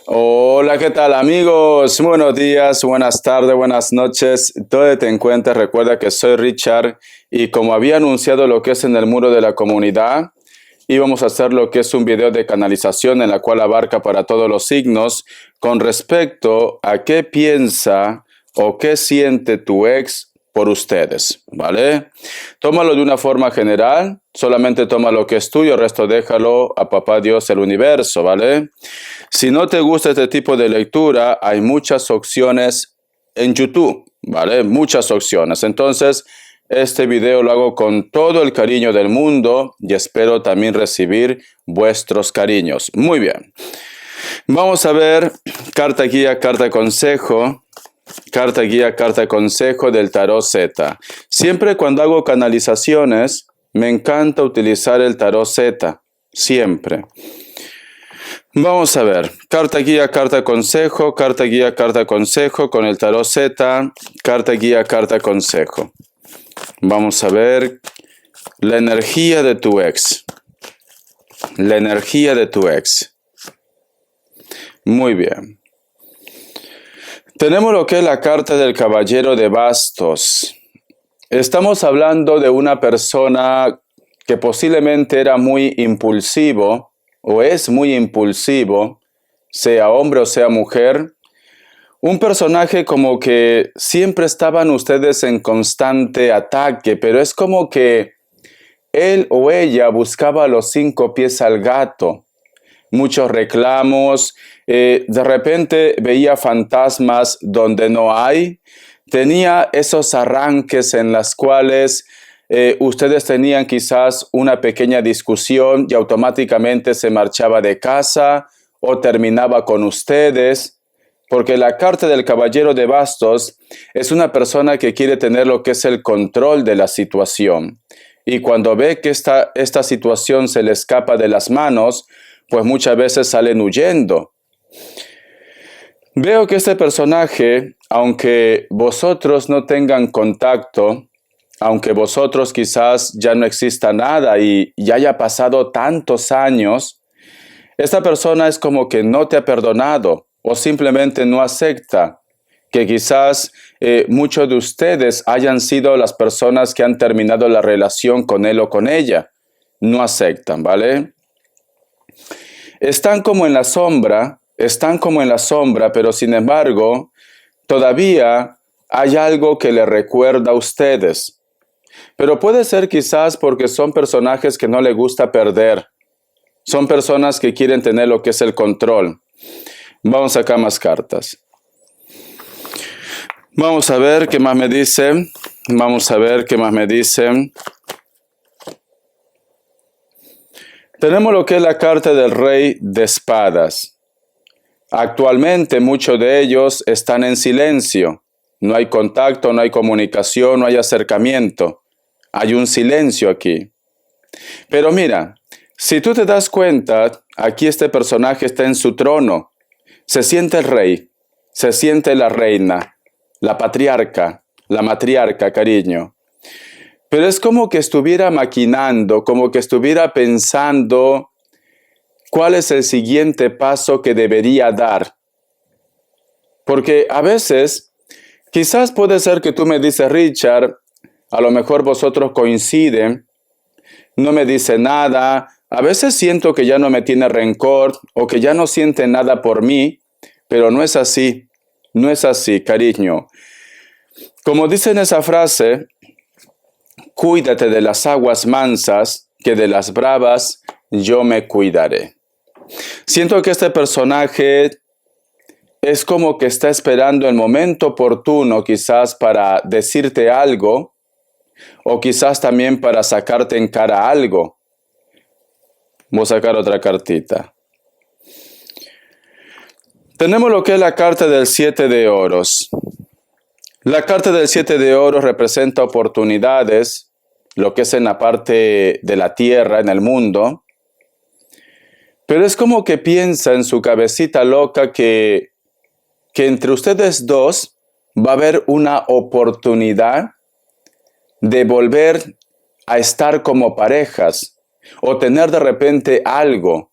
Hola, ¿qué tal amigos? Buenos días, buenas tardes, buenas noches. Donde te encuentres, recuerda que soy Richard y como había anunciado lo que es en el muro de la comunidad, íbamos a hacer lo que es un video de canalización en la cual abarca para todos los signos con respecto a qué piensa o qué siente tu ex por ustedes, ¿vale? Tómalo de una forma general, solamente toma lo que es tuyo, el resto déjalo a Papá Dios, el universo, ¿vale? Si no te gusta este tipo de lectura, hay muchas opciones en YouTube, ¿vale? Muchas opciones. Entonces, este video lo hago con todo el cariño del mundo y espero también recibir vuestros cariños. Muy bien. Vamos a ver carta guía, carta consejo. Carta guía, carta consejo del tarot Z. Siempre cuando hago canalizaciones, me encanta utilizar el tarot Z. Siempre. Vamos a ver, carta guía, carta consejo, carta guía, carta consejo con el tarot Z, carta guía, carta consejo. Vamos a ver la energía de tu ex. La energía de tu ex. Muy bien. Tenemos lo que es la carta del caballero de bastos. Estamos hablando de una persona que posiblemente era muy impulsivo o es muy impulsivo, sea hombre o sea mujer. Un personaje como que siempre estaban ustedes en constante ataque, pero es como que él o ella buscaba los 5 pies al gato. Muchos reclamos, de repente veía fantasmas donde no hay, tenía esos arranques en las cuales ustedes tenían quizás una pequeña discusión y automáticamente se marchaba de casa o terminaba con ustedes, porque la carta del caballero de bastos es una persona que quiere tener lo que es el control de la situación. Y cuando ve que esta situación se le escapa de las manos, pues muchas veces salen huyendo. Veo que este personaje, aunque vosotros no tengan contacto, aunque vosotros quizás ya no exista nada y ya haya pasado tantos años, esta persona es como que no te ha perdonado o simplemente no acepta que quizás muchos de ustedes hayan sido las personas que han terminado la relación con él o con ella. No aceptan, ¿vale? Están como en la sombra, pero sin embargo, todavía hay algo que le recuerda a ustedes. Pero puede ser quizás porque son personajes que no les gusta perder. Son personas que quieren tener lo que es el control. Vamos a sacar más cartas. Vamos a ver qué más me dicen. Tenemos lo que es la carta del rey de espadas. Actualmente muchos de ellos están en silencio. No hay contacto, no hay comunicación, no hay acercamiento. Hay un silencio aquí. Pero mira, si tú te das cuenta, aquí este personaje está en su trono. Se siente el rey, se siente la reina, la patriarca, la matriarca, cariño. Pero es como que estuviera maquinando, como que estuviera pensando cuál es el siguiente paso que debería dar. Porque a veces, quizás puede ser que tú me dices, Richard, a lo mejor vosotros coinciden, no me dice nada, a veces siento que ya no me tiene rencor o que ya no siente nada por mí, pero no es así, cariño. Como dice en esa frase, cuídate de las aguas mansas, que de las bravas yo me cuidaré. Siento que este personaje es como que está esperando el momento oportuno quizás para decirte algo o quizás también para sacarte en cara algo. Voy a sacar otra cartita. Tenemos lo que es la carta del 7 de oros. La carta del 7 de oros representa oportunidades, lo que es en la parte de la tierra, en el mundo. Pero es como que piensa en su cabecita loca que entre ustedes dos va a haber una oportunidad de volver a estar como parejas o tener de repente algo.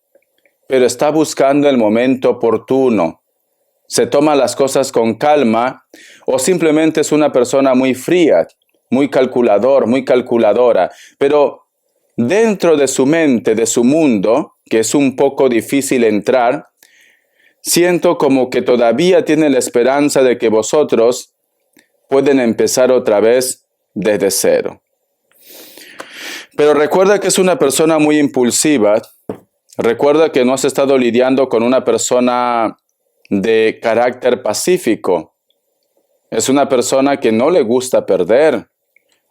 pero está buscando el momento oportuno. Se toma las cosas con calma o simplemente es una persona muy fría, muy calculador, muy calculadora, pero dentro de su mente, de su mundo, que es un poco difícil entrar, siento como que todavía tiene la esperanza de que vosotros pueden empezar otra vez desde cero. Pero recuerda que es una persona muy impulsiva. Recuerda que no has estado lidiando con una persona de carácter pacífico. Es una persona que no le gusta perder.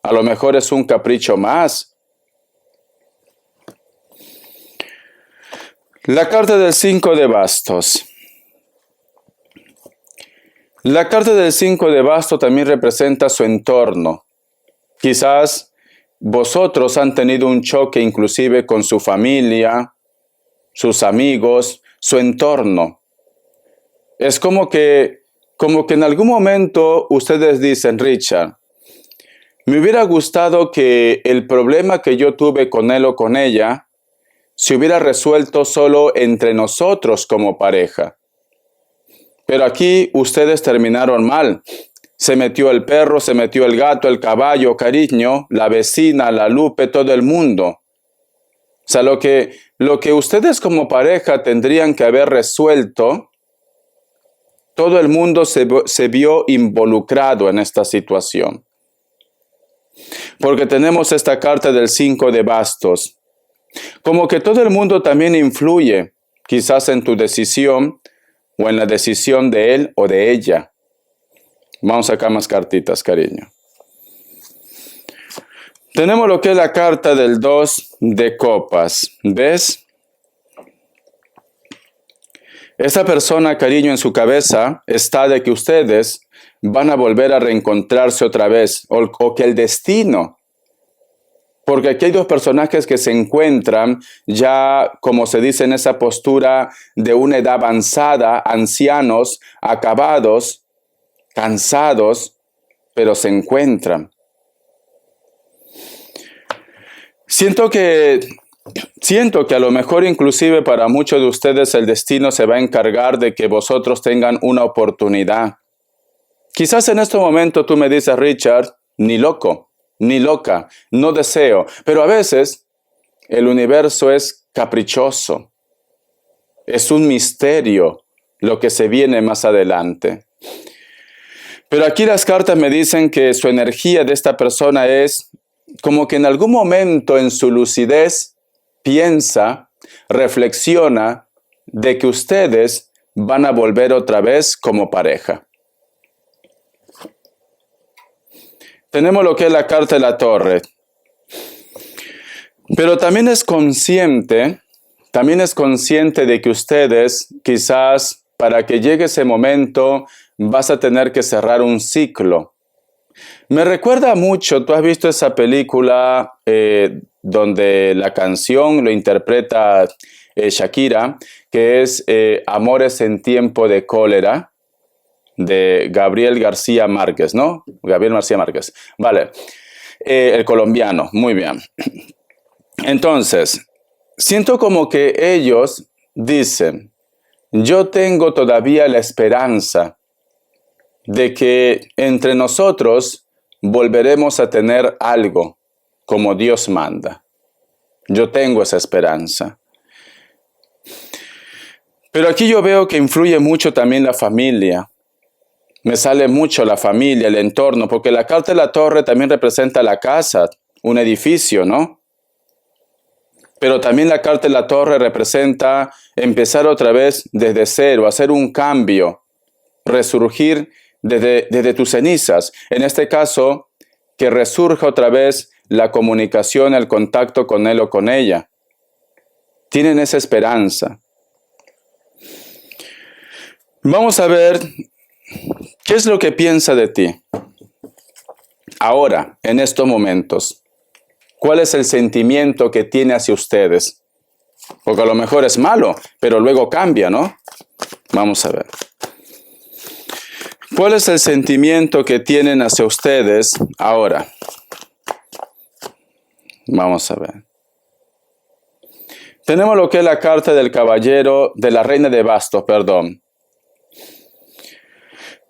A lo mejor es un capricho más. La carta del 5 de bastos. La carta del 5 de bastos también representa su entorno. Quizás vosotros han tenido un choque inclusive con su familia, sus amigos, su entorno. Es como que en algún momento ustedes dicen, Richard, me hubiera gustado que el problema que yo tuve con él o con ella se hubiera resuelto solo entre nosotros como pareja. Pero aquí ustedes terminaron mal. Se metió el perro, se metió el gato, el caballo, cariño, la vecina, la Lupe, todo el mundo. O sea, lo que ustedes como pareja tendrían que haber resuelto, todo el mundo se vio involucrado en esta situación. Porque tenemos esta carta del 5 de bastos. Como que todo el mundo también influye, quizás en tu decisión o en la decisión de él o de ella. Vamos a sacar más cartitas, cariño. Tenemos lo que es la carta del 2 de copas. ¿Ves? Esa persona, cariño, en su cabeza está de que ustedes van a volver a reencontrarse otra vez, o que el destino. Porque aquí hay dos personajes que se encuentran ya, como se dice, en esa postura de una edad avanzada, ancianos, acabados, cansados, pero se encuentran. Siento que a lo mejor inclusive para muchos de ustedes el destino se va a encargar de que vosotros tengan una oportunidad. Quizás en este momento tú me dices, Richard, ni loco, ni loca, no deseo. Pero a veces el universo es caprichoso. Es un misterio lo que se viene más adelante. Pero aquí las cartas me dicen que su energía de esta persona es como que en algún momento en su lucidez piensa, reflexiona de que ustedes van a volver otra vez como pareja. Tenemos lo que es la carta de la torre. Pero también es consciente de que ustedes quizás para que llegue ese momento vas a tener que cerrar un ciclo. Me recuerda mucho, tú has visto esa película donde la canción lo interpreta Shakira, que es Amores en tiempo de cólera, de Gabriel García Márquez, ¿no? Gabriel García Márquez. Vale. El colombiano, muy bien. Entonces, siento como que ellos dicen, yo tengo todavía la esperanza de que entre nosotros volveremos a tener algo como Dios manda. Yo tengo esa esperanza. Pero aquí yo veo que influye mucho también la familia. Me sale mucho la familia, el entorno, porque la carta de la torre también representa la casa, un edificio, ¿no? Pero también la carta de la torre representa empezar otra vez desde cero, hacer un cambio, resurgir desde tus cenizas. En este caso, que resurja otra vez la comunicación, el contacto con él o con ella. Tienen esa esperanza. Vamos a ver qué es lo que piensa de ti. Ahora, en estos momentos, ¿cuál es el sentimiento que tiene hacia ustedes? Porque a lo mejor es malo, pero luego cambia, ¿no? Vamos a ver. ¿Cuál es el sentimiento que tienen hacia ustedes ahora? Vamos a ver. Tenemos lo que es la carta del caballero, de la reina de bastos, perdón.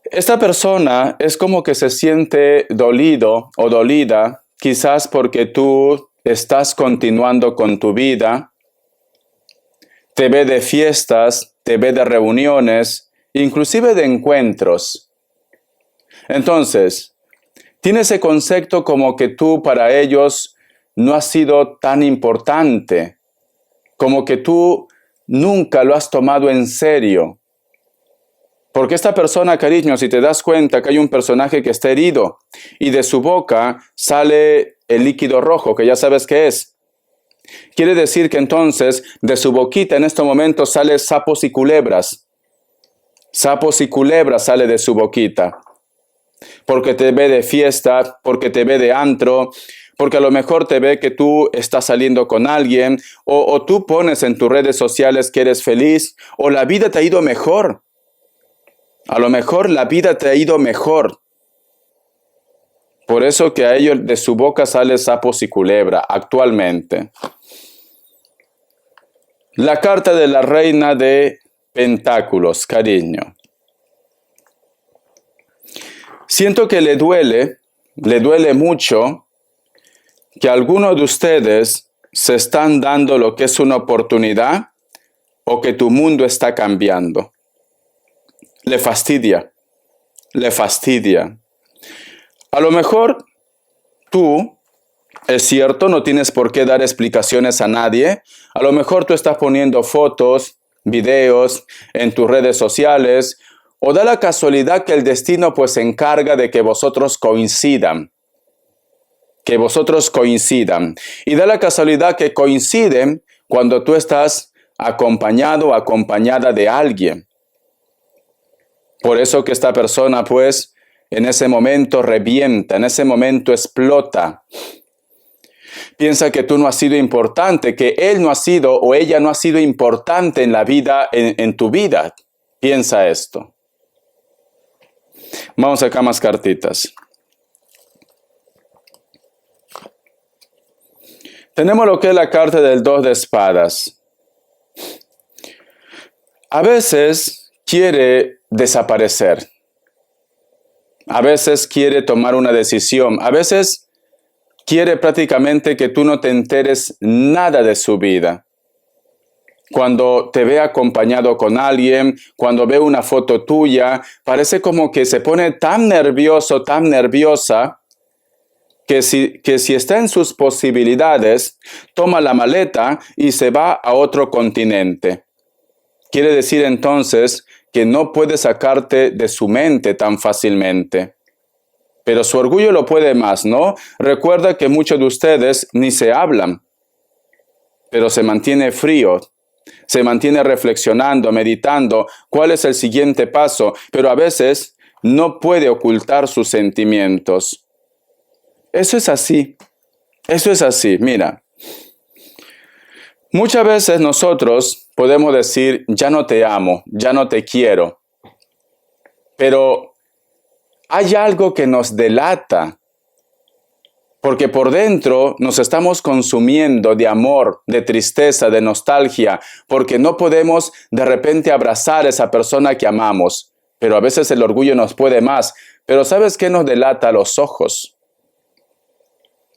Esta persona es como que se siente dolido o dolida, quizás porque tú estás continuando con tu vida, te ve de fiestas, te ve de reuniones, inclusive de encuentros. Entonces, tiene ese concepto como que tú para ellos no has sido tan importante, como que tú nunca lo has tomado en serio. Porque esta persona, cariño, si te das cuenta que hay un personaje que está herido y de su boca sale el líquido rojo, que ya sabes qué es. Quiere decir que entonces de su boquita en este momento sale sapos y culebras. Sapos y culebras sale de su boquita. Porque te ve de fiesta, porque te ve de antro, porque a lo mejor te ve que tú estás saliendo con alguien, o tú pones en tus redes sociales que eres feliz, o la vida te ha ido mejor. A lo mejor la vida te ha ido mejor. Por eso que a ellos de su boca sale sapos y culebra actualmente. La carta de la reina de pentáculos, cariño. Siento que le duele mucho que algunos de ustedes se están dando lo que es una oportunidad o que tu mundo está cambiando. Le fastidia. A lo mejor tú, es cierto, no tienes por qué dar explicaciones a nadie. A lo mejor tú estás poniendo fotos, videos en tus redes sociales, o da la casualidad que el destino pues se encarga de que vosotros coincidan. Y da la casualidad que coinciden cuando tú estás acompañado o acompañada de alguien. Por eso que esta persona, pues, en ese momento revienta, en ese momento explota. Piensa que tú no has sido importante, que él no ha sido o ella no ha sido importante en la vida, en tu vida. Piensa esto. Vamos acá más cartitas. Tenemos lo que es la carta del 2 de espadas. A veces quiere desaparecer. A veces quiere tomar una decisión. A veces quiere prácticamente que tú no te enteres nada de su vida. Cuando te ve acompañado con alguien, cuando ve una foto tuya, parece como que se pone tan nervioso, tan nerviosa, que si está en sus posibilidades, toma la maleta y se va a otro continente. Quiere decir entonces que no puede sacarte de su mente tan fácilmente. Pero su orgullo lo puede más, ¿no? Recuerda que muchos de ustedes ni se hablan, pero se mantiene frío, se mantiene reflexionando, meditando cuál es el siguiente paso, pero a veces no puede ocultar sus sentimientos. Eso es así, mira. Muchas veces nosotros podemos decir, ya no te amo, ya no te quiero. Pero hay algo que nos delata, porque por dentro nos estamos consumiendo de amor, de tristeza, de nostalgia, porque no podemos de repente abrazar a esa persona que amamos. Pero a veces el orgullo nos puede más. Pero ¿sabes qué nos delata? Los ojos.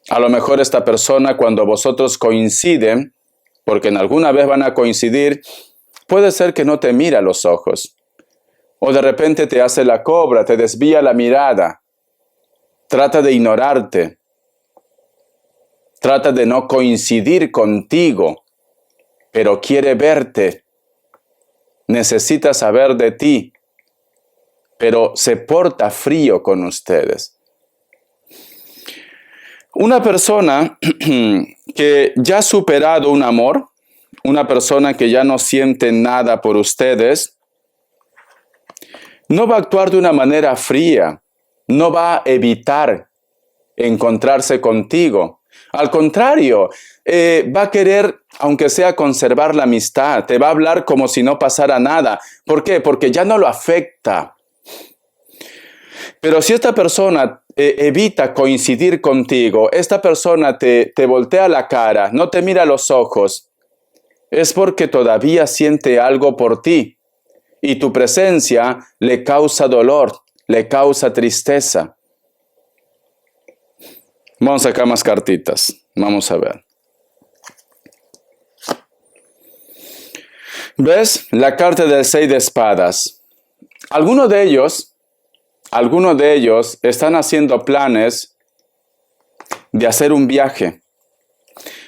A lo mejor esta persona, cuando vosotros coinciden, porque en alguna vez van a coincidir, puede ser que no te mira a los ojos. O de repente te hace la cobra, te desvía la mirada. Trata de ignorarte. Trata de no coincidir contigo, pero quiere verte. Necesita saber de ti, pero se porta frío con ustedes. Una persona que ya ha superado un amor, una persona que ya no siente nada por ustedes, no va a actuar de una manera fría, no va a evitar encontrarse contigo. Al contrario, va a querer, aunque sea conservar la amistad, te va a hablar como si no pasara nada. ¿Por qué? Porque ya no lo afecta. Pero si esta persona evita coincidir contigo, esta persona te voltea la cara, no te mira a los ojos, es porque todavía siente algo por ti y tu presencia le causa dolor, le causa tristeza. Vamos a sacar más cartitas. Vamos a ver. ¿Ves? La carta del 6 de espadas. Algunos de ellos están haciendo planes de hacer un viaje.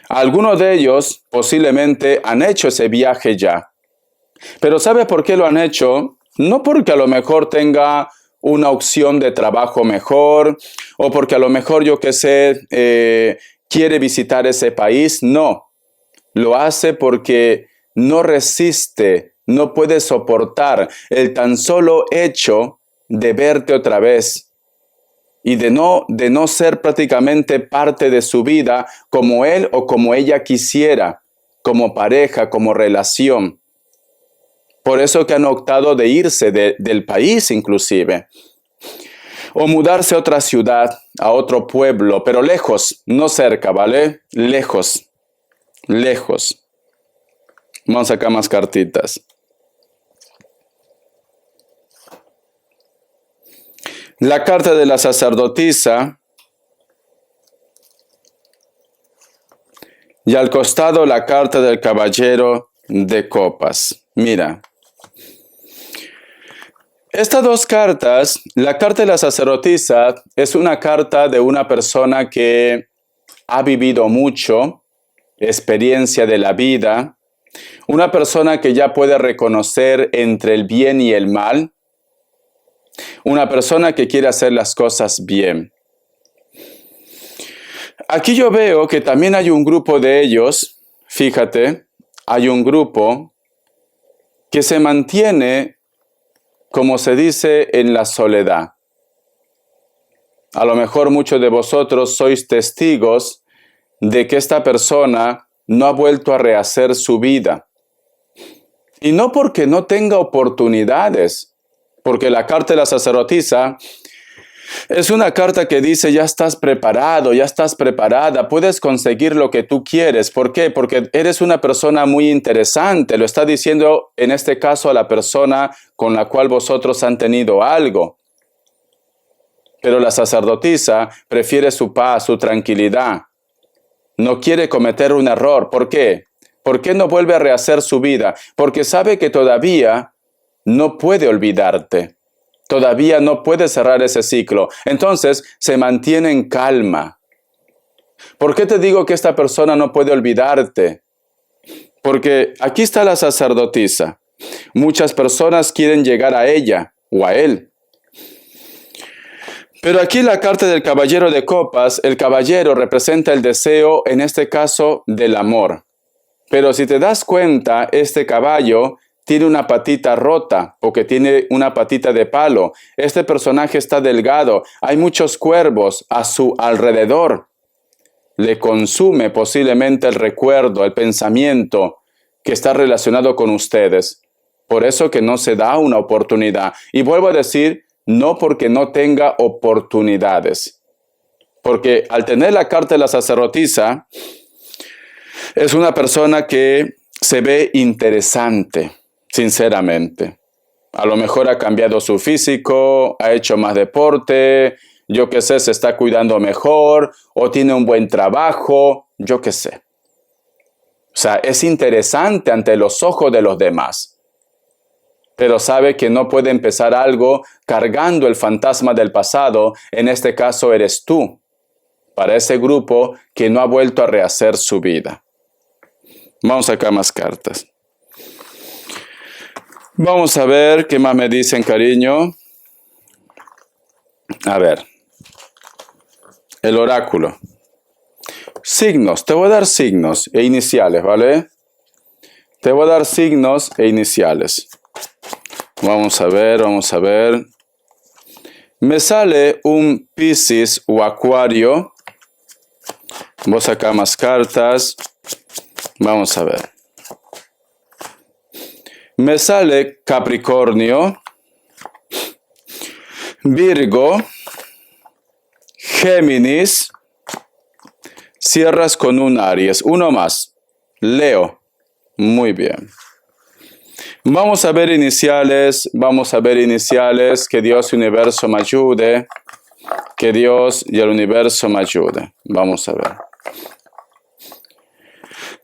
Algunos de ellos posiblemente han hecho ese viaje ya. Pero ¿sabe por qué lo han hecho? No porque a lo mejor tenga una opción de trabajo mejor o porque a lo mejor, yo qué sé, quiere visitar ese país. No, lo hace porque no resiste, no puede soportar el tan solo hecho de verte otra vez y de no ser prácticamente parte de su vida como él o como ella quisiera, como pareja, como relación. Por eso que han optado de irse del país inclusive. O mudarse a otra ciudad, a otro pueblo, pero lejos, no cerca, ¿vale? Lejos, lejos. Vamos a sacar más cartitas. La carta de la sacerdotisa. Y al costado la carta del caballero de copas. Mira. Estas dos cartas, la carta de la sacerdotisa es una carta de una persona que ha vivido mucho, experiencia de la vida, una persona que ya puede reconocer entre el bien y el mal, una persona que quiere hacer las cosas bien. Aquí yo veo que también hay un grupo de ellos, fíjate, hay un grupo que se mantiene, como se dice, en la soledad. A lo mejor muchos de vosotros sois testigos de que esta persona no ha vuelto a rehacer su vida. Y no porque no tenga oportunidades, porque la carta de la sacerdotisa es una carta que dice, ya estás preparado, ya estás preparada, puedes conseguir lo que tú quieres. ¿Por qué? Porque eres una persona muy interesante. Lo está diciendo en este caso a la persona con la cual vosotros han tenido algo. Pero la sacerdotisa prefiere su paz, su tranquilidad. No quiere cometer un error. ¿Por qué? ¿Por qué no vuelve a rehacer su vida? Porque sabe que todavía no puede olvidarte. Todavía no puede cerrar ese ciclo. Entonces se mantiene en calma. ¿Por qué te digo que esta persona no puede olvidarte? Porque aquí está la sacerdotisa. Muchas personas quieren llegar a ella o a él. Pero aquí la carta del caballero de copas, el caballero representa el deseo, en este caso, del amor. Pero si te das cuenta, este caballo tiene una patita rota, porque tiene una patita de palo. Este personaje está delgado. Hay muchos cuervos a su alrededor. Le consume posiblemente el recuerdo, el pensamiento que está relacionado con ustedes. Por eso que no se da una oportunidad. Y vuelvo a decir, no porque no tenga oportunidades. Porque al tener la carta de la sacerdotisa, es una persona que se ve interesante. Sinceramente, a lo mejor ha cambiado su físico, ha hecho más deporte, yo qué sé, se está cuidando mejor, o tiene un buen trabajo, yo qué sé. O sea, es interesante ante los ojos de los demás, pero sabe que no puede empezar algo cargando el fantasma del pasado, en este caso eres tú, para ese grupo que no ha vuelto a rehacer su vida. Vamos a sacar más cartas. Vamos a ver qué más me dicen, cariño. A ver. El oráculo. Signos. Te voy a dar signos e iniciales, ¿vale? Te voy a dar signos e iniciales. Vamos a ver, vamos a ver. Me sale un Piscis o Acuario. Voy a sacar más cartas. Vamos a ver. Me sale Capricornio, Virgo, Géminis, cierras con un Aries, uno más, Leo. Muy bien. Vamos a ver iniciales, que Dios y el universo me ayude, que Dios y el universo me ayude. Vamos a ver.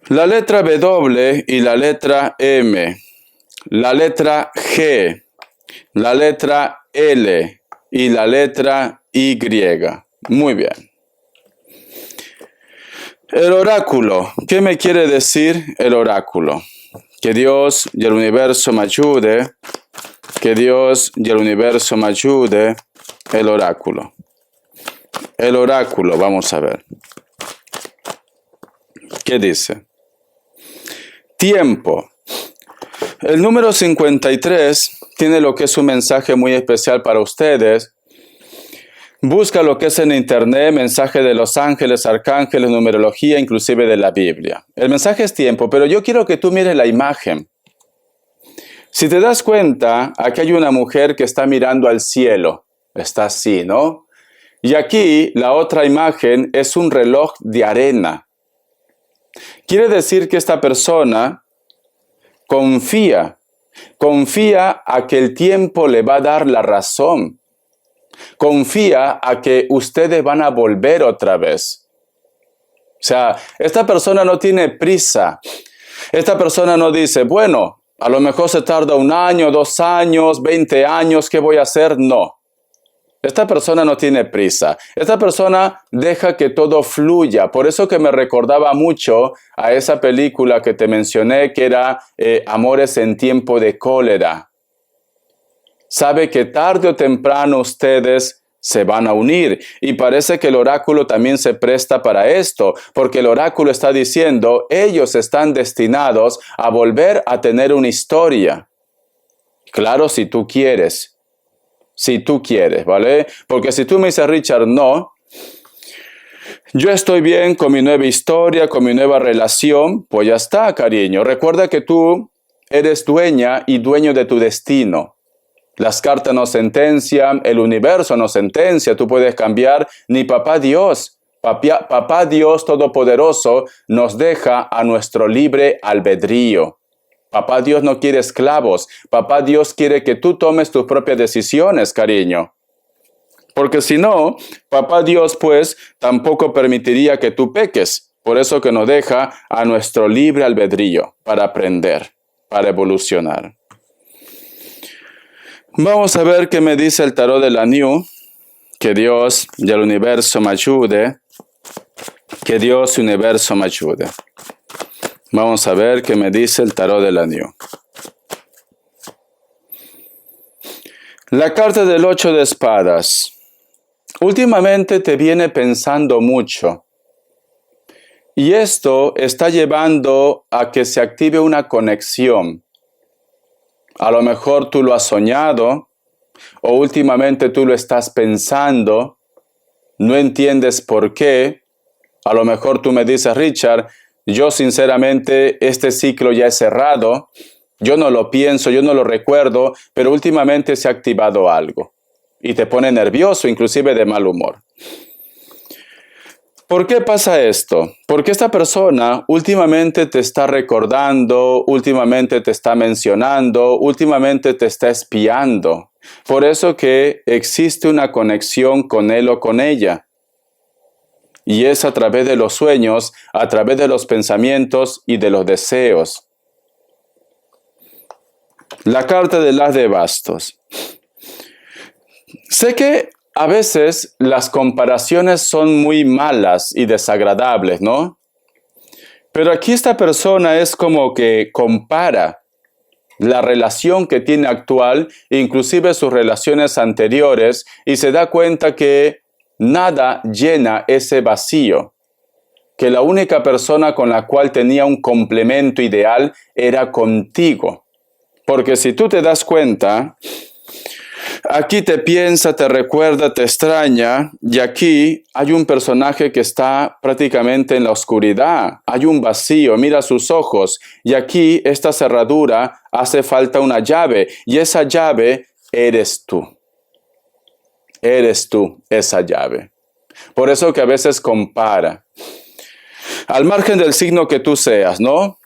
La letra W y la letra M, la letra G, la letra L y la letra Y. Muy bien. El oráculo. ¿Qué me quiere decir el oráculo? Que Dios y el universo me ayude. Que Dios y el universo me ayude. El oráculo. El oráculo, vamos a ver. ¿Qué dice? Tiempo. El número 53 tiene lo que es un mensaje muy especial para ustedes. Busca lo que es en internet, mensaje de los ángeles, arcángeles, numerología, inclusive de la Biblia. El mensaje es tiempo, pero yo quiero que tú mires la imagen. Si te das cuenta, aquí hay una mujer que está mirando al cielo. Está así, ¿no? Y aquí la otra imagen es un reloj de arena. Quiere decir que esta persona confía a que el tiempo le va a dar la razón. Confía a que ustedes van a volver otra vez. O sea, esta persona no tiene prisa. Esta persona no dice, bueno, a lo mejor se tarda 1 año, 2 años, 20 años, ¿qué voy a hacer? No. Esta persona no tiene prisa. Esta persona deja que todo fluya. Por eso que me recordaba mucho a esa película que te mencioné, que era Amores en tiempo de cólera. Sabe que tarde o temprano ustedes se van a unir. Y parece que el oráculo también se presta para esto, porque el oráculo está diciendo, ellos están destinados a volver a tener una historia. Claro, si tú quieres. Si tú quieres, ¿vale? Porque si tú me dices, Richard, no, yo estoy bien con mi nueva historia, con mi nueva relación, pues ya está, cariño. Recuerda que tú eres dueña y dueño de tu destino. Las cartas no sentencian, el universo no sentencia, tú puedes cambiar, ni papá Dios. Papá Dios Todopoderoso nos deja a nuestro libre albedrío. Papá Dios no quiere esclavos. Papá Dios quiere que tú tomes tus propias decisiones, cariño. Porque si no, Papá Dios pues tampoco permitiría que tú peques. Por eso que nos deja a nuestro libre albedrío para aprender, para evolucionar. Vamos a ver qué me dice el tarot de la New. Que Dios y el universo me ayude. Que Dios y el universo me ayude. Vamos a ver qué me dice el tarot de la New. La carta del 8 de espadas. Últimamente te viene pensando mucho. Y esto está llevando a que se active una conexión. A lo mejor tú lo has soñado, o últimamente tú lo estás pensando, no entiendes por qué. A lo mejor tú me dices, Richard, yo sinceramente este ciclo ya es cerrado, yo no lo pienso, yo no lo recuerdo, pero últimamente se ha activado algo. Y te pone nervioso, inclusive de mal humor. ¿Por qué pasa esto? Porque esta persona últimamente te está recordando, últimamente te está mencionando, últimamente te está espiando. Por eso que existe una conexión con él o con ella. Y es a través de los sueños, a través de los pensamientos y de los deseos. La carta del As de Bastos. Sé que a veces las comparaciones son muy malas y desagradables, ¿no? Pero aquí esta persona es como que compara la relación que tiene actual, inclusive sus relaciones anteriores, y se da cuenta que nada llena ese vacío, que la única persona con la cual tenía un complemento ideal era contigo. Porque si tú te das cuenta, aquí te piensa, te recuerda, te extraña, y aquí hay un personaje que está prácticamente en la oscuridad. Hay un vacío, mira sus ojos, y aquí esta cerradura hace falta una llave, y esa llave eres tú. Eres tú esa llave. Por eso que a veces compara. Al margen del signo que tú seas, ¿no?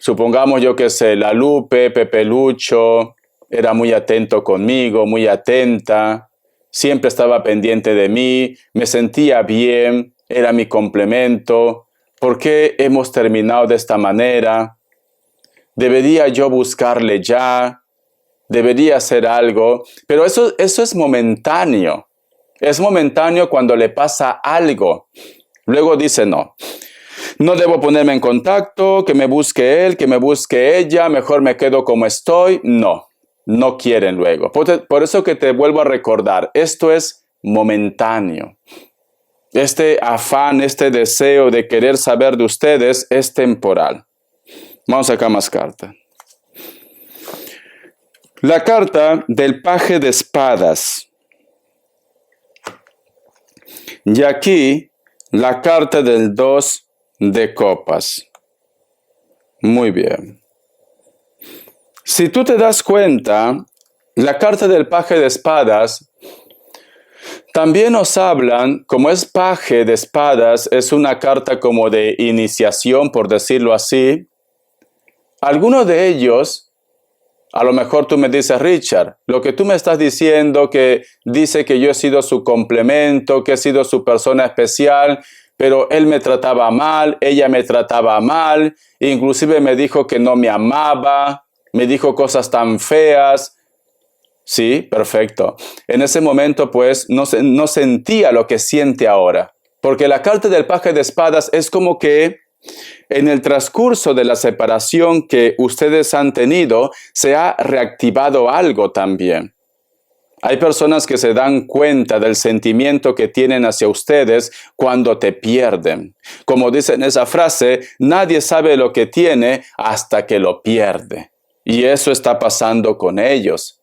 supongamos yo que sé, la Lupe, Pepe Lucho, era muy atento conmigo, muy atenta, siempre estaba pendiente de mí, me sentía bien, era mi complemento. ¿Por qué hemos terminado de esta manera? ¿Debería yo buscarle ya? ¿Debería hacer algo? Pero eso es momentáneo. Es momentáneo cuando le pasa algo. Luego dice, no debo ponerme en contacto, que me busque él, que me busque ella, mejor me quedo como estoy. No quieren luego. Por eso que te vuelvo a recordar, esto es momentáneo. Este afán, este deseo de querer saber de ustedes es temporal. Vamos acá más carta. La carta del paje de espadas. Y aquí la carta del 2 de copas. Muy bien. Si tú te das cuenta, la carta del paje de espadas también nos hablan, como es paje de espadas, es una carta como de iniciación, por decirlo así. Algunos de ellos, a lo mejor tú me dices, Richard, lo que tú me estás diciendo, que dice que yo he sido su complemento, que he sido su persona especial, pero él me trataba mal, ella me trataba mal, inclusive me dijo que no me amaba, me dijo cosas tan feas. Sí, perfecto. En ese momento, pues, no sentía lo que siente ahora. Porque la carta del paje de espadas es como que en el transcurso de la separación que ustedes han tenido, se ha reactivado algo también. Hay personas que se dan cuenta del sentimiento que tienen hacia ustedes cuando te pierden. Como dice en esa frase, nadie sabe lo que tiene hasta que lo pierde. Y eso está pasando con ellos.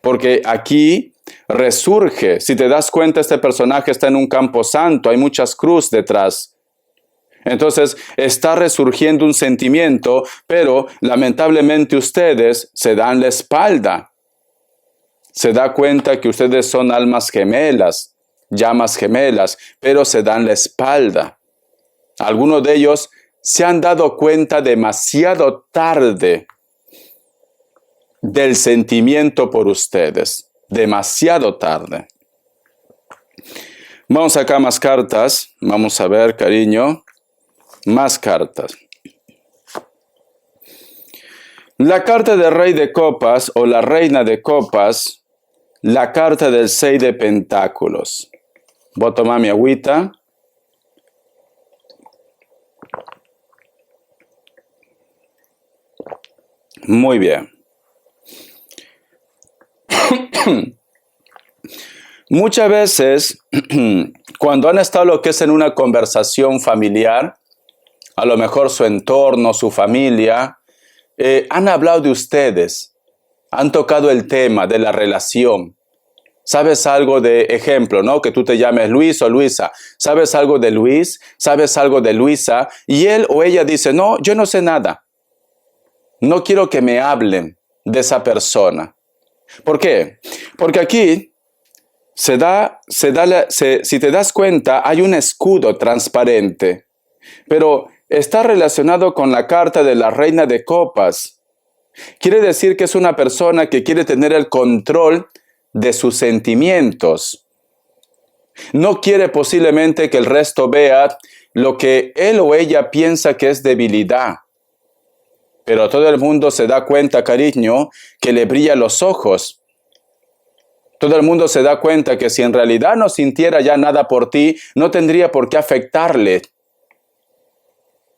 Porque aquí resurge, si te das cuenta, este personaje está en un campo santo, hay muchas cruces detrás. Entonces está resurgiendo un sentimiento, pero lamentablemente ustedes se dan la espalda. Se da cuenta que ustedes son almas gemelas, llamas gemelas, pero se dan la espalda. Algunos de ellos se han dado cuenta demasiado tarde del sentimiento por ustedes, demasiado tarde. Vamos acá más cartas, vamos a ver, cariño, más cartas. La carta del Rey de Copas o la Reina de Copas, la carta del 6 de Pentáculos. Voy a tomar mi agüita. Muy bien. Muchas veces, cuando han estado lo que es en una conversación familiar, a lo mejor su entorno, su familia, han hablado de ustedes, han tocado el tema de la relación. ¿Sabes algo de ejemplo, no? Que tú te llames Luis o Luisa. ¿Sabes algo de Luis? ¿Sabes algo de Luisa? Y él o ella dice, no, yo no sé nada. No quiero que me hablen de esa persona. ¿Por qué? Porque aquí si te das cuenta, hay un escudo transparente, pero está relacionado con la carta de la Reina de Copas. Quiere decir que es una persona que quiere tener el control de sus sentimientos. No quiere posiblemente que el resto vea lo que él o ella piensa que es debilidad. Pero todo el mundo se da cuenta, cariño, que le brillan los ojos. Todo el mundo se da cuenta que si en realidad no sintiera ya nada por ti, no tendría por qué afectarle.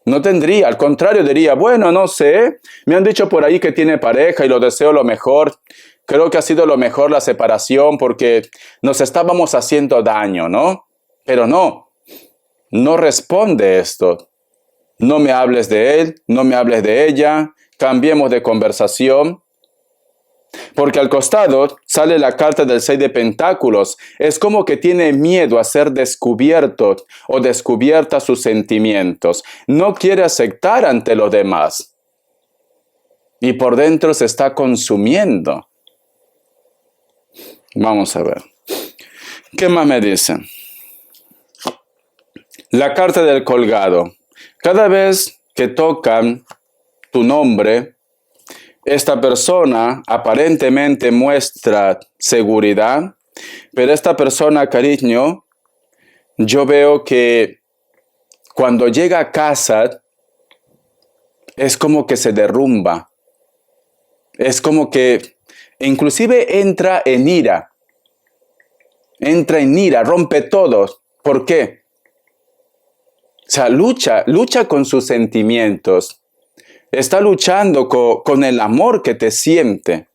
No tendría, al contrario diría, bueno, no sé, me han dicho por ahí que tiene pareja y lo deseo lo mejor. Creo que ha sido lo mejor la separación porque nos estábamos haciendo daño, ¿no? Pero no responde esto. No me hables de él, no me hables de ella, cambiemos de conversación. Porque al costado sale la carta del 6 de Pentáculos. Es como que tiene miedo a ser descubierto o descubierta sus sentimientos. No quiere aceptar ante los demás. Y por dentro se está consumiendo. Vamos a ver. ¿Qué más me dicen? La carta del colgado. Cada vez que tocan tu nombre. Esta persona aparentemente muestra seguridad, pero esta persona, cariño, yo veo que cuando llega a casa es como que se derrumba. Es como que inclusive entra en ira. Entra en ira, rompe todo. ¿Por qué? O sea, lucha con sus sentimientos. Está luchando con el amor que te siente.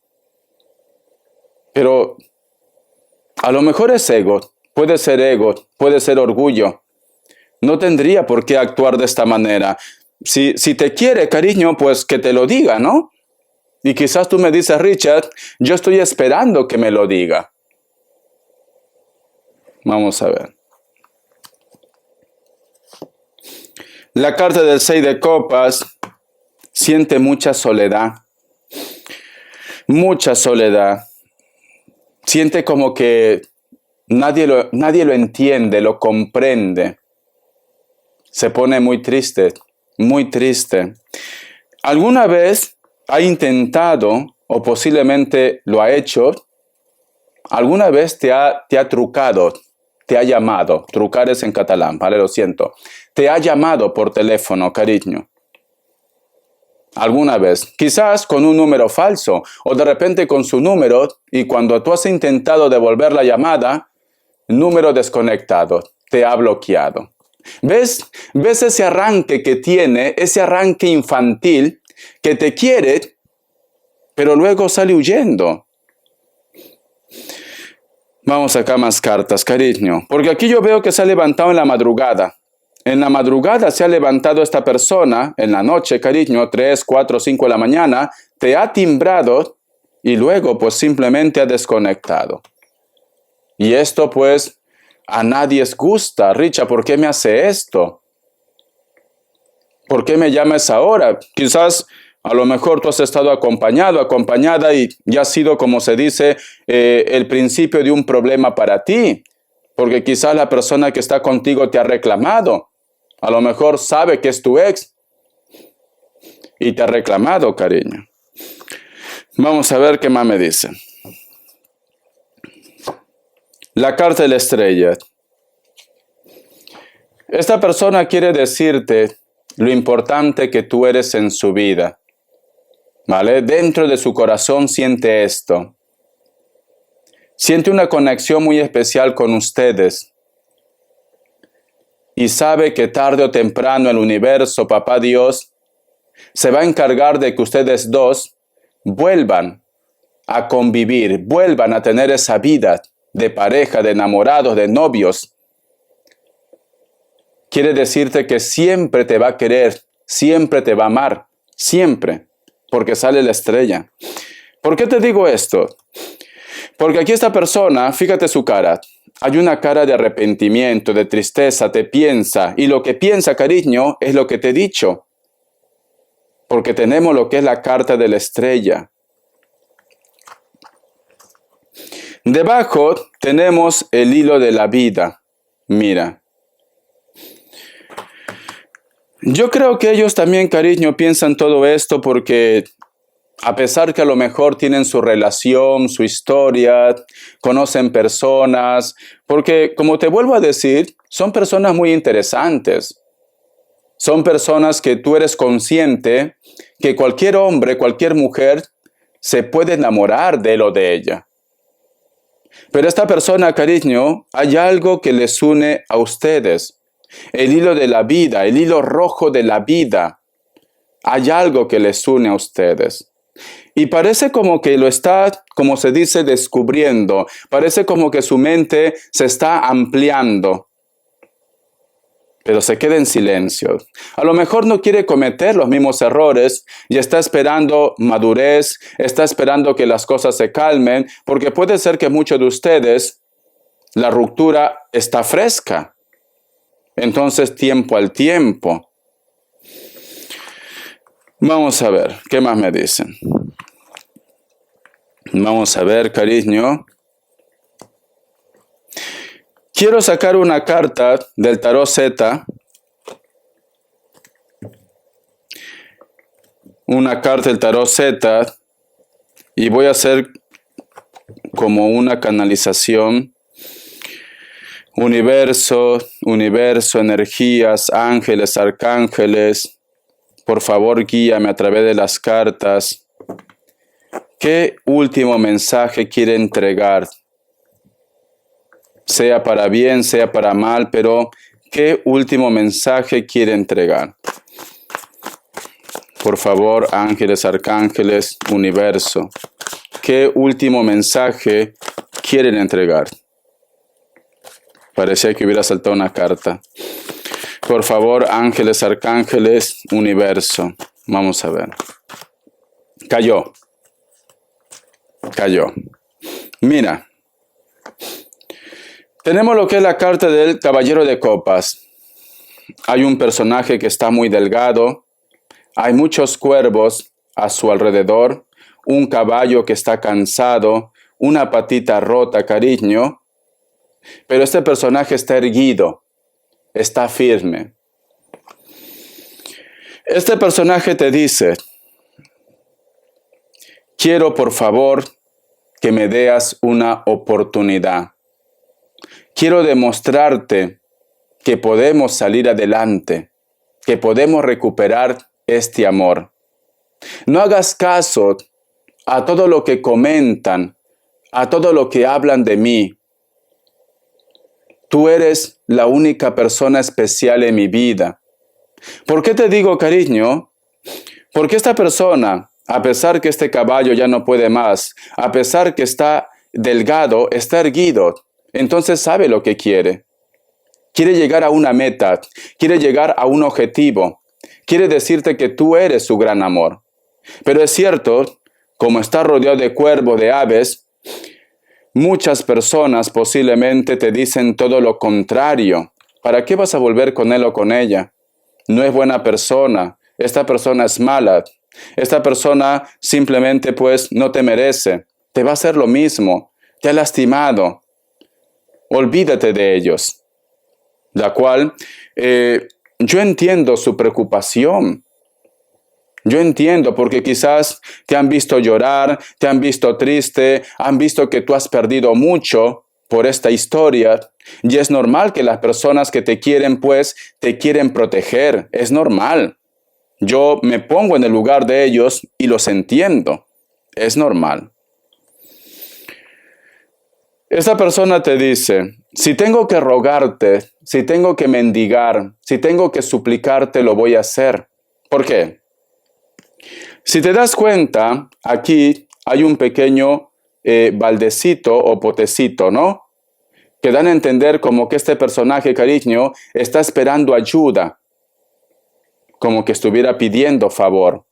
Pero a lo mejor es ego, puede ser orgullo. No tendría por qué actuar de esta manera. Si te quiere, cariño, pues que te lo diga, ¿no? Y quizás tú me dices, Richard, yo estoy esperando que me lo diga. Vamos a ver. La carta del 6 de copas siente mucha soledad. Mucha soledad. Siente como que nadie lo entiende, lo comprende. Se pone muy triste, muy triste. ¿Alguna vez ha intentado, o posiblemente lo ha hecho, alguna vez te ha trucado, te ha llamado? Trucar es en catalán, ¿vale? Lo siento. Te ha llamado por teléfono, cariño. Alguna vez, quizás con un número falso, o de repente con su número, y cuando tú has intentado devolver la llamada, número desconectado, te ha bloqueado. ¿Ves ese arranque que tiene, ese arranque infantil que te quiere, pero luego sale huyendo? Vamos acá más cartas, cariño, porque aquí yo veo que se ha levantado en la madrugada. En la madrugada se ha levantado esta persona, en la noche, cariño, 3, 4, 5 de la mañana, te ha timbrado y luego pues simplemente ha desconectado. Y esto pues a nadie les gusta. Richard, ¿por qué me hace esto? ¿Por qué me llamas ahora? Quizás a lo mejor tú has estado acompañada y ya ha sido, como se dice, el principio de un problema para ti. Porque quizás la persona que está contigo te ha reclamado. A lo mejor sabe que es tu ex y te ha reclamado, cariño. Vamos a ver qué más me dice. La carta de la estrella. Esta persona quiere decirte lo importante que tú eres en su vida. ¿Vale? Dentro de su corazón siente esto. Siente una conexión muy especial con ustedes. Y sabe que tarde o temprano el universo, Papá Dios, se va a encargar de que ustedes dos vuelvan a convivir, vuelvan a tener esa vida de pareja, de enamorados, de novios. Quiere decirte que siempre te va a querer, siempre te va a amar, siempre, porque sale la estrella. ¿Por qué te digo esto? Porque aquí esta persona, fíjate su cara, hay una cara de arrepentimiento, de tristeza, te piensa, y lo que piensa, cariño, es lo que te he dicho. Porque tenemos lo que es la carta de la estrella. Debajo tenemos el hilo de la vida. Mira. Yo creo que ellos también, cariño, piensan todo esto porque a pesar que a lo mejor tienen su relación, su historia, conocen personas, porque como te vuelvo a decir, son personas muy interesantes. Son personas que tú eres consciente que cualquier hombre, cualquier mujer se puede enamorar de él o de ella. Pero esta persona, cariño, hay algo que les une a ustedes. El hilo de la vida, el hilo rojo de la vida. Hay algo que les une a ustedes. Y parece como que lo está, como se dice, descubriendo. Parece como que su mente se está ampliando. Pero se queda en silencio. A lo mejor no quiere cometer los mismos errores y está esperando madurez, está esperando que las cosas se calmen, porque puede ser que muchos de ustedes, la ruptura está fresca. Entonces, tiempo al tiempo. Vamos a ver, ¿qué más me dicen? Vamos a ver, cariño. Quiero sacar una carta del tarot Z. una carta del tarot Z y voy a hacer como una canalización. Universo, energías, ángeles, arcángeles, por favor guíame a través de las cartas. ¿Qué último mensaje quiere entregar? Sea para bien, sea para mal, pero ¿qué último mensaje quiere entregar? Por favor, ángeles, arcángeles, universo. ¿Qué último mensaje quieren entregar? Parecía que hubiera saltado una carta. Por favor, ángeles, arcángeles, universo. Vamos a ver. Cayó. Mira. Tenemos lo que es la carta del Caballero de Copas. Hay un personaje que está muy delgado. Hay muchos cuervos a su alrededor. Un caballo que está cansado. Una patita rota, cariño. Pero este personaje está erguido, está firme. Este personaje te dice, quiero por favor que me des una oportunidad. Quiero demostrarte que podemos salir adelante, que podemos recuperar este amor. No hagas caso a todo lo que comentan, a todo lo que hablan de mí. Tú eres la única persona especial en mi vida. ¿Por qué te digo, cariño? Porque esta persona, a pesar que este caballo ya no puede más, a pesar que está delgado, está erguido, entonces sabe lo que quiere. Quiere llegar a una meta, quiere llegar a un objetivo, quiere decirte que tú eres su gran amor. Pero es cierto, como está rodeado de cuervos, de aves, muchas personas posiblemente te dicen todo lo contrario. ¿Para qué vas a volver con él o con ella? No es buena persona. Esta persona es mala. Esta persona simplemente pues no te merece. Te va a hacer lo mismo. Te ha lastimado. Olvídate de ellos. La cual yo entiendo su preocupación. Yo entiendo porque quizás te han visto llorar, te han visto triste, han visto que tú has perdido mucho por esta historia. Y es normal que las personas que te quieren, pues, te quieren proteger. Es normal. Yo me pongo en el lugar de ellos y los entiendo. Es normal. Esta persona te dice, si tengo que rogarte, si tengo que mendigar, si tengo que suplicarte, lo voy a hacer. ¿Por qué? Si te das cuenta, aquí hay un pequeño baldecito o potecito, ¿no? Que dan a entender como que este personaje, cariño, está esperando ayuda, como que estuviera pidiendo favor.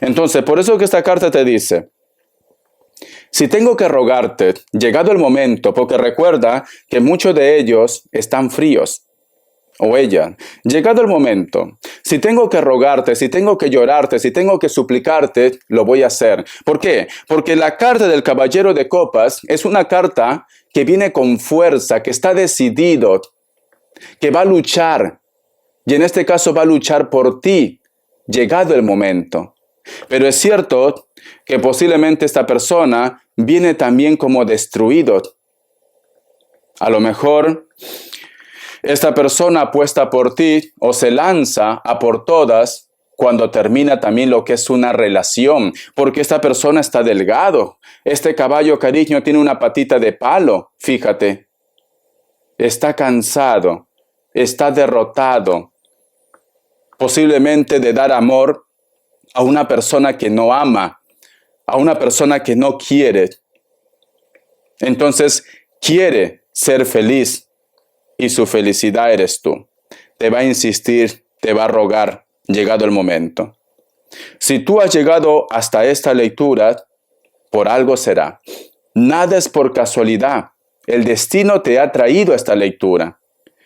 Entonces, por eso que esta carta te dice, si tengo que rogarte, llegado el momento, porque recuerda que muchos de ellos están fríos, o ella, llegado el momento, si tengo que rogarte, si tengo que llorarte, si tengo que suplicarte, lo voy a hacer. ¿Por qué? Porque la carta del Caballero de Copas es una carta que viene con fuerza, que está decidido, que va a luchar. Y en este caso va a luchar por ti, llegado el momento. Pero es cierto que posiblemente esta persona viene también como destruido. A lo mejor esta persona apuesta por ti o se lanza a por todas cuando termina también lo que es una relación, porque esta persona está delgado. Este caballo, cariño, tiene una patita de palo, fíjate. Está cansado, está derrotado, posiblemente de dar amor a una persona que no ama, a una persona que no quiere. Entonces, quiere ser feliz. Y su felicidad eres tú. Te va a insistir, te va a rogar, llegado el momento. Si tú has llegado hasta esta lectura, por algo será. Nada es por casualidad. El destino te ha traído a esta lectura.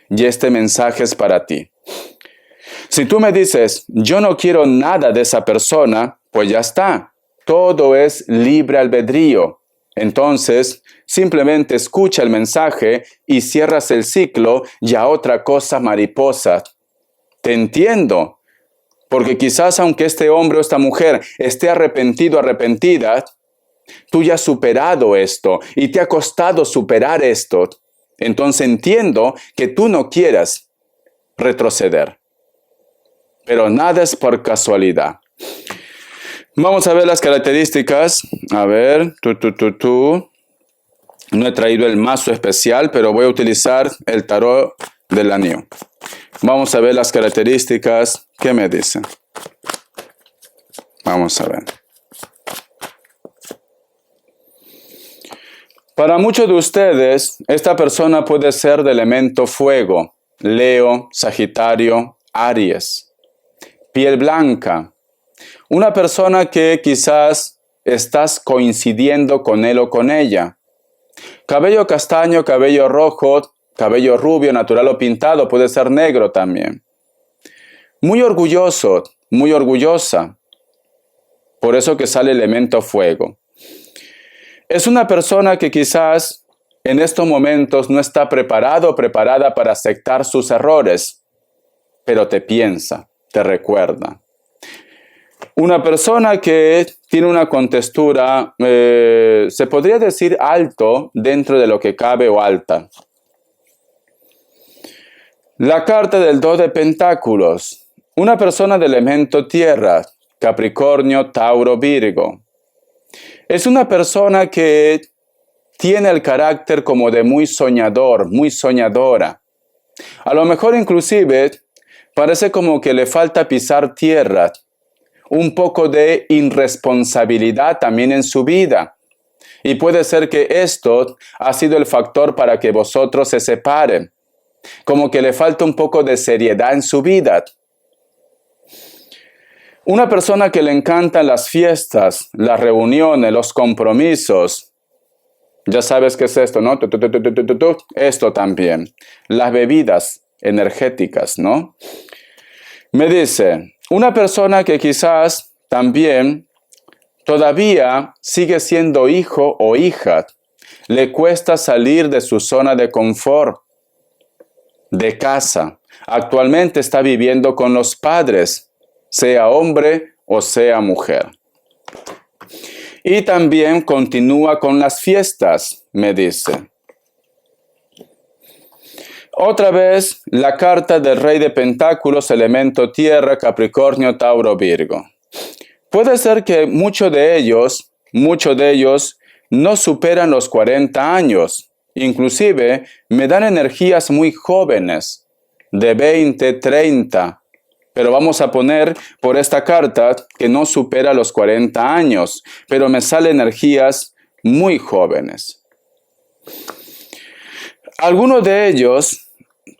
Y este mensaje es para ti. Si tú me dices, yo no quiero nada de esa persona, pues ya está. Todo es libre albedrío. Entonces, simplemente escucha el mensaje y cierras el ciclo y a otra cosa mariposa. Te entiendo. Porque quizás aunque este hombre o esta mujer esté arrepentido, arrepentida, tú ya has superado esto y te ha costado superar esto. Entonces entiendo que tú no quieras retroceder. Pero nada es por casualidad. Vamos a ver las características. A ver, No he traído el mazo especial, pero voy a utilizar el tarot del anillo. Vamos a ver las características. ¿Qué me dicen? Vamos a ver. Para muchos de ustedes, esta persona puede ser de elemento fuego. Leo, Sagitario, Aries. Piel blanca. Una persona que quizás estás coincidiendo con él o con ella. Cabello castaño, cabello rojo, cabello rubio, natural o pintado, puede ser negro también. Muy orgulloso, muy orgullosa. Por eso que sale elemento fuego. Es una persona que quizás en estos momentos no está preparado o preparada para aceptar sus errores, pero te piensa, te recuerda. Una persona que tiene una contextura, se podría decir alto dentro de lo que cabe o alta. La carta del 2 de Pentáculos. Una persona de elemento tierra, Capricornio, Tauro, Virgo. Es una persona que tiene el carácter como de muy soñador, muy soñadora. A lo mejor inclusive parece como que le falta pisar tierra. Un poco de irresponsabilidad también en su vida. Y puede ser que esto ha sido el factor para que vosotros se separen. Como que le falta un poco de seriedad en su vida. Una persona que le encantan las fiestas, las reuniones, los compromisos. Ya sabes qué es esto, ¿no? Esto también. Las bebidas energéticas, ¿no? Me dice, una persona que quizás también todavía sigue siendo hijo o hija, le cuesta salir de su zona de confort, de casa. Actualmente está viviendo con los padres, sea hombre o sea mujer. Y también continúa con las fiestas, me dice. Otra vez, la carta del Rey de Pentáculos, elemento tierra, Capricornio, Tauro, Virgo. Puede ser que muchos de ellos no superan los 40 años. Inclusive, me dan energías muy jóvenes, de 20, 30. Pero vamos a poner por esta carta que no supera los 40 años, pero me salen energías muy jóvenes. Algunos de ellos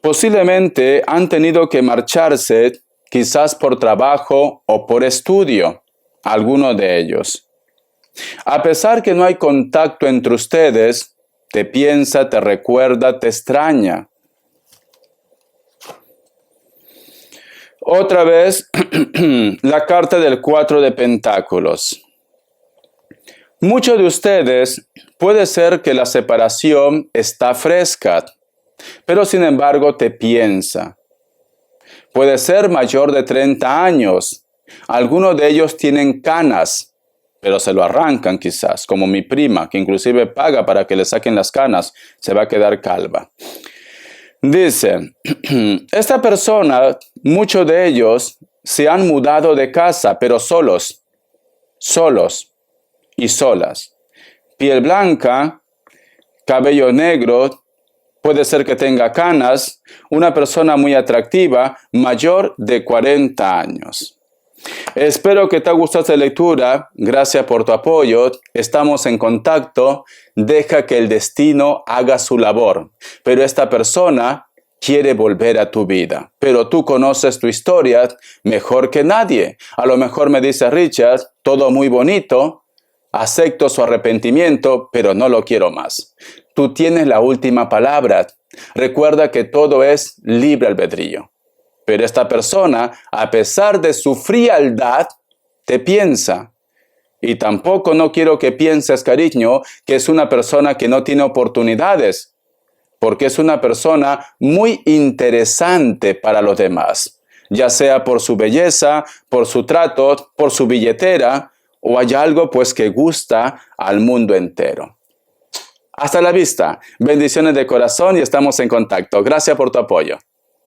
posiblemente han tenido que marcharse, quizás por trabajo o por estudio, algunos de ellos. A pesar que no hay contacto entre ustedes, te piensa, te recuerda, te extraña. Otra vez, la carta del 4 de Pentáculos. Muchos de ustedes puede ser que la separación está fresca, pero sin embargo te piensa. Puede ser mayor de 30 años. Algunos de ellos tienen canas, pero se lo arrancan quizás, como mi prima, que inclusive paga para que le saquen las canas, se va a quedar calva. Dice, esta persona, muchos de ellos se han mudado de casa, pero solos y solas. Piel blanca, cabello negro, puede ser que tenga canas, una persona muy atractiva, mayor de 40 años. Espero que te haya gustado esta lectura, gracias por tu apoyo, estamos en contacto, deja que el destino haga su labor, pero esta persona quiere volver a tu vida, pero tú conoces tu historia mejor que nadie. A lo mejor me dice Richard, todo muy bonito, acepto su arrepentimiento, pero no lo quiero más. Tú tienes la última palabra, recuerda que todo es libre albedrío. Pero esta persona, a pesar de su frialdad, te piensa. Y tampoco no quiero que pienses, cariño, que es una persona que no tiene oportunidades, porque es una persona muy interesante para los demás. ya sea por su belleza, por su trato, por su billetera, o hay algo pues que gusta al mundo entero. Hasta la vista. Bendiciones de corazón y estamos en contacto. Gracias por tu apoyo.